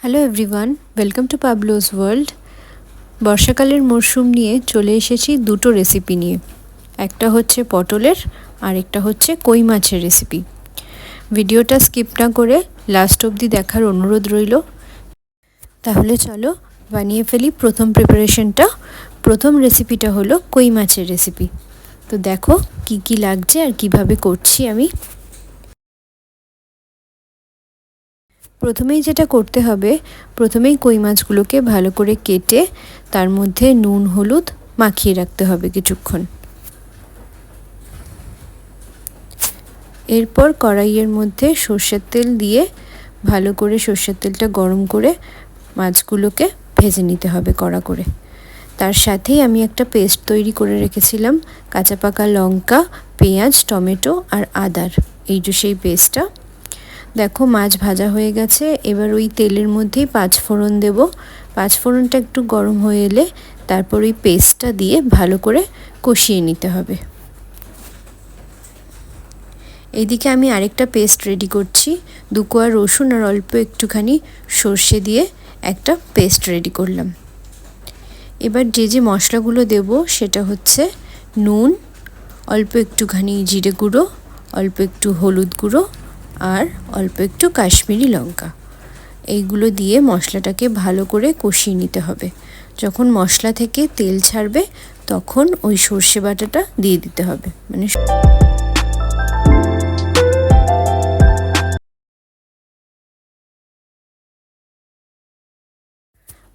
Hello everyone, welcome to Pablo's world. বর্ষাকালের মরশুম নিয়ে চলে এসেছি দুটো রেসিপি নিয়ে। একটা হচ্ছে পটলের আর একটা হচ্ছে কই মাছের রেসিপি। ভিডিওটা স্কিপ না করে লাস্ট অবধি দেখার অনুরোধ রইল। তাহলে চলো বানিয়ে ফেলি প্রথম প্রিপারেশনটা। প্রথম রেসিপিটা হলো কই মাছের রেসিপি। তো দেখো কি কি লাগছে আর কিভাবে করছি আমি। প্রথমেই যেটা করতে হবে, প্রথমেই কই মাছগুলোকে ভালো করে কেটে তার মধ্যে নুন হলুদ মাখিয়ে রাখতে হবে কিছুক্ষণ। এরপর কড়াইয়ের মধ্যে সর্ষের তেল দিয়ে ভালো করে সর্ষের তেলটা গরম করে মাছগুলোকে ভেজে নিতে হবে কড়া করে। তার সাথেই আমি একটা পেস্ট তৈরি করে রেখেছিলাম, কাঁচা পাকা লঙ্কা, পেঁয়াজ, টমেটো আর আদার, এই যে সেই পেস্টটা। দেখো মাছ ভাজা হয়ে গেছে। এবার ওই তেলের মধ্যেই পাঁচফোড়ন দেব। পাঁচফোড়নটা একটু গরম হয়ে এলে তারপর ওই পেস্টটা দিয়ে ভালো করে কষিয়ে নিতে হবে। এইদিকে আমি আরেকটা পেস্ট রেডি করছি। 2 কোয়া রসুন আর অল্প একটুখানি সর্ষে দিয়ে একটা পেস্ট রেডি করলাম। এবার যে মশলাগুলো দেব সেটা হচ্ছে নুন, অল্প একটুখানি জিরে গুঁড়ো, অল্প একটু হলুদ গুঁড়ো আর অল্প একটু কাশ্মীরি লঙ্কা। এইগুলো দিয়ে মশলাটাকে ভালো করে কষিয়ে নিতে হবে। যখন মশলা থেকে তেল ছাড়বে তখন ওই সর্ষে বাটাটা দিয়ে দিতে হবে।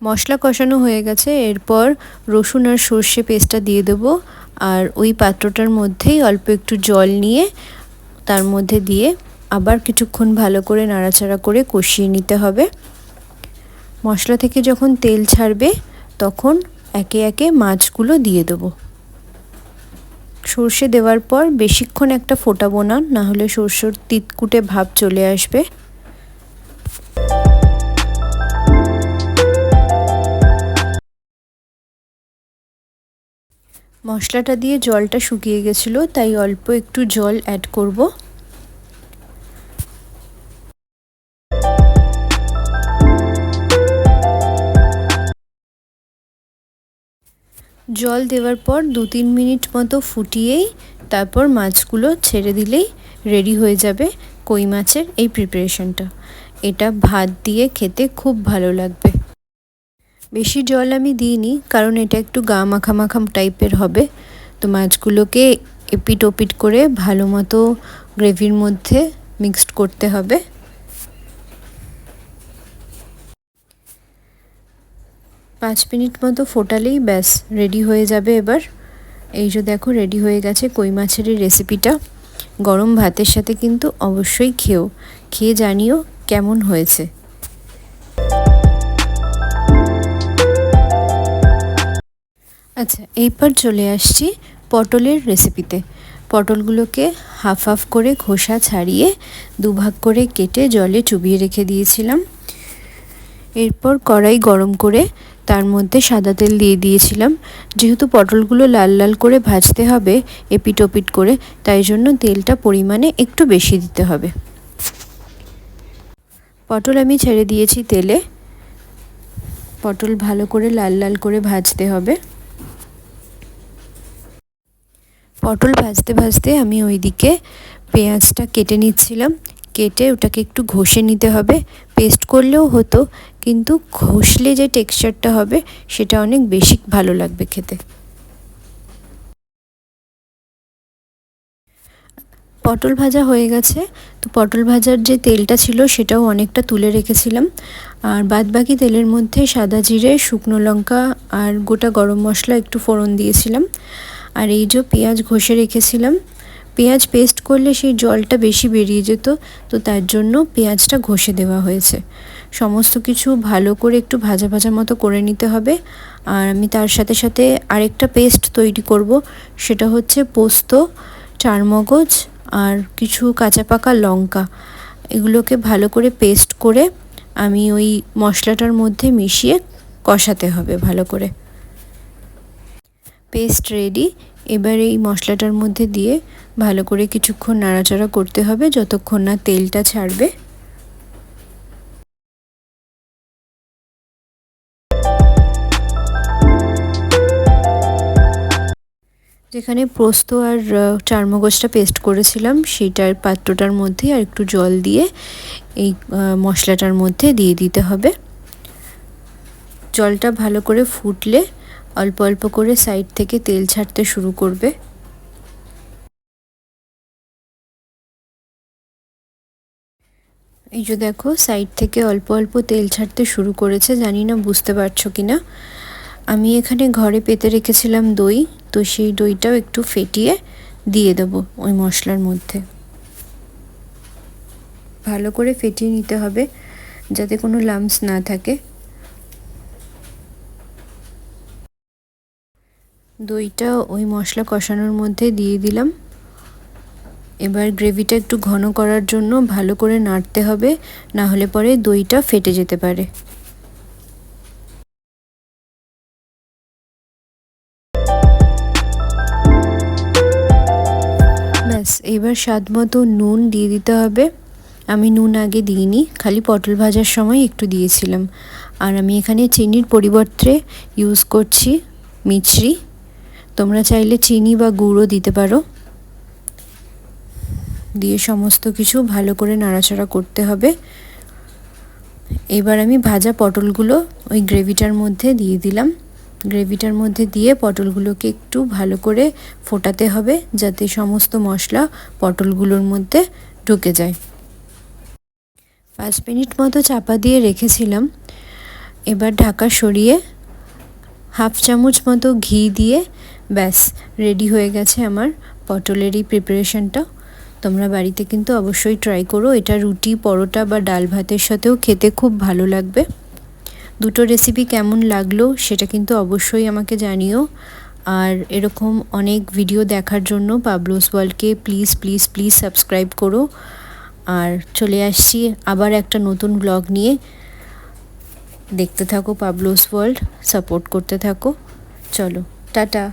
মশলা কষানো হয়ে গেছে। এরপর রসুন আর সর্ষে পেস্টটা দিয়ে দেবো। আর ওই পাত্রটার মধ্যেই অল্প একটু জল নিয়ে তার মধ্যে দিয়ে আবার কিছুক্ষণ ভালো করে নাড়াচাড়া করে কষিয়ে নিতে হবে। মশলা থেকে যখন তেল ছাড়বে তখন একে একে মাছগুলো দিয়ে দেবো। সর্ষে দেওয়ার পর বেশিক্ষণ একটা ফোটাবো না, নাহলে সর্ষের তিতকুটে ভাব চলে আসবে। মশলাটা দিয়ে জলটা শুকিয়ে গেছিলো, তাই অল্প একটু জল অ্যাড করব। জল দেওয়ার পর 2-3 মিনিট মতো ফুটিয়েই তারপর মাছগুলো ছেড়ে দিলেই রেডি হয়ে যাবে কই মাছের এই প্রিপারেশনটা। এটা ভাত দিয়ে খেতে খুব ভালো লাগবে। বেশি জল আমি দিইনি, কারণ এটা একটু গা মাখা মাখা টাইপের হবে। তো মাছগুলোকে এপিট ওপিট করে ভালো মতো গ্রেভির মধ্যে মিক্সড করতে হবে। পাঁচ মিনিট মতো ফোটালেই ব্যাস রেডি হয়ে যাবে। এবার এই যে দেখো রেডি হয়ে গেছে কই মাছের এই রেসিপিটা। গরম ভাতের সাথে কিন্তু অবশ্যই খেয়ে জানিও কেমন হয়েছে। আচ্ছা, এইবার চলে আসছি পটলের রেসিপিতে। পটলগুলোকে হাফ হাফ করে খোসা ছাড়িয়ে দুভাগ করে কেটে জলে চুবিয়ে রেখে দিয়েছিলাম। এরপর কড়াই গরম করে তার মধ্যে সাদা তেল দিয়ে দিয়েছিলাম। যেহেতু পটলগুলো লাল লাল করে ভাজতে হবে এপিট ওপিট করে, তাই জন্য তেলটা পরিমাণে একটু বেশি দিতে হবে। পটল আমি ছেড়ে দিয়েছি তেলে। পটল ভালো করে লাল লাল করে ভাজতে হবে। পটল ভাজতে ভাজতে আমি ওইদিকে পেঁয়াজটা কেটে নিচ্ছিলাম। কেটে ওটাকে একটু ঘষে নিতে হবে। পেস্ট করলেও হতো, কিন্তু ঘষলে যে টেক্সচারটা হবে সেটা অনেক বেশি ভালো লাগবে খেতে। পটল ভাজা হয়ে গেছে। তো পটল ভাজার যে তেলটা ছিল সেটাও অনেকটা তুলে রেখেছিলাম। আর বাদবাকি তেলের মধ্যে সাদা জিরে, শুকনো লঙ্কা আর গোটা গরম মশলা একটু ফোড়ন দিয়েছিলাম। আর এই যে পেঁয়াজ ঘষে রেখেছিলাম, পেঁয়াজ পেস্ট করলে সেই জলটা বেশি বেরিয়ে যেত, তো তার জন্য পেঁয়াজটা ঘষে দেওয়া হয়েছে। সমস্ত কিছু ভালো করে একটু ভাজা ভাজা মতো করে নিতে হবে। আর আমি তার সাথে সাথে আরেকটা পেস্ট তৈরি করব, সেটা হচ্ছে পোস্ত, চারমগজ আর কিছু কাঁচা পাকা লঙ্কা। এগুলোকে ভালো করে পেস্ট করে আমি ওই মশলাটার মধ্যে মিশিয়ে কষাতে হবে ভালো করে। Paste ready. এবার এই মশলাটার মধ্যে দিয়ে ভালো করে কিছুক্ষণ নাড়াচাড়া করতে হবে যতক্ষণ না তেলটা ছাড়বে। যেখানে পোস্ত আর চারমগজটা পেস্ট করেছিলাম সেইটার পাত্রটার মধ্যে আর একটু জল দিয়ে এই মশলাটার মধ্যে দিয়ে দিতে হবে। জলটা ভালো করে ফুটলে অল্প অল্প করে সাইড থেকে তেল ছাড়তে শুরু করবে। এই যে দেখো সাইড থেকে অল্প অল্প তেল ছাড়তে শুরু করেছে, জানি না বুঝতে পারছো কিনা। আমি এখানে ঘরে পেতে রেখেছিলাম দই, তো সেই দইটাও একটু ফেটিয়ে দিয়ে দেবো ওই মশলার মধ্যে। ভালো করে ফেটিয়ে নিতে হবে যাতে কোনো লাম্পস না থাকে। দইটা ওই মশলা কষানোর মধ্যে দিয়ে দিলাম। এবার গ্রেভিটা একটু ঘন করার জন্য ভালো করে নাড়তে হবে, না হলে পরে দইটা ফেটে যেতে পারে। ব্যাস, এবার স্বাদ মতো নুন দিয়ে দিতে হবে। আমি নুন আগে দিইনি, খালি পটল ভাজার সময় একটু দিয়েছিলাম। আর আমি এখানে চিনির পরিবর্তে ইউজ করছি মিছরি। তোমরা চাইলে চিনি বা গুঁড়ো দিতে পারো। দিয়ে সমস্ত কিছু ভালো করে নাড়াচাড়া করতে হবে। এবার আমি ভাজা পটলগুলো ওই গ্রেভিটার মধ্যে দিয়ে দিলাম। গ্রেভিটার মধ্যে দিয়ে পটলগুলোকে একটু ভালো করে ফোটাতে হবে যাতে সমস্ত মশলা পটলগুলোর মধ্যে ঢুকে যায়। 5 মিনিট মতো চাপা দিয়ে রেখেছিলাম। এবার ঢাকা সরিয়ে হাফ চামচ মতো ঘি দিয়ে ব্যাস রেডি হয়ে গেছে আমার পটলের এই প্রিপারেশনটা। তোমরা বাড়িতে কিন্তু অবশ্যই ট্রাই করো, এটা রুটি, পরোটা বা ডাল ভাতের সাথেও খেতে খুব ভালো লাগবে। দুটো রেসিপি কেমন লাগলো সেটা কিন্তু অবশ্যই আমাকে জানিও। আর এরকম অনেক ভিডিও দেখার জন্য পাবলোস ওয়ার্ল্ডকে প্লিজ প্লিজ প্লিজ সাবস্ক্রাইব করো। আর চলে আসছি আবার একটা নতুন ব্লগ নিয়ে। দেখতে থাকো পাবলোস ওয়ার্ল্ড, সাপোর্ট করতে থাকো। চলো টাটা।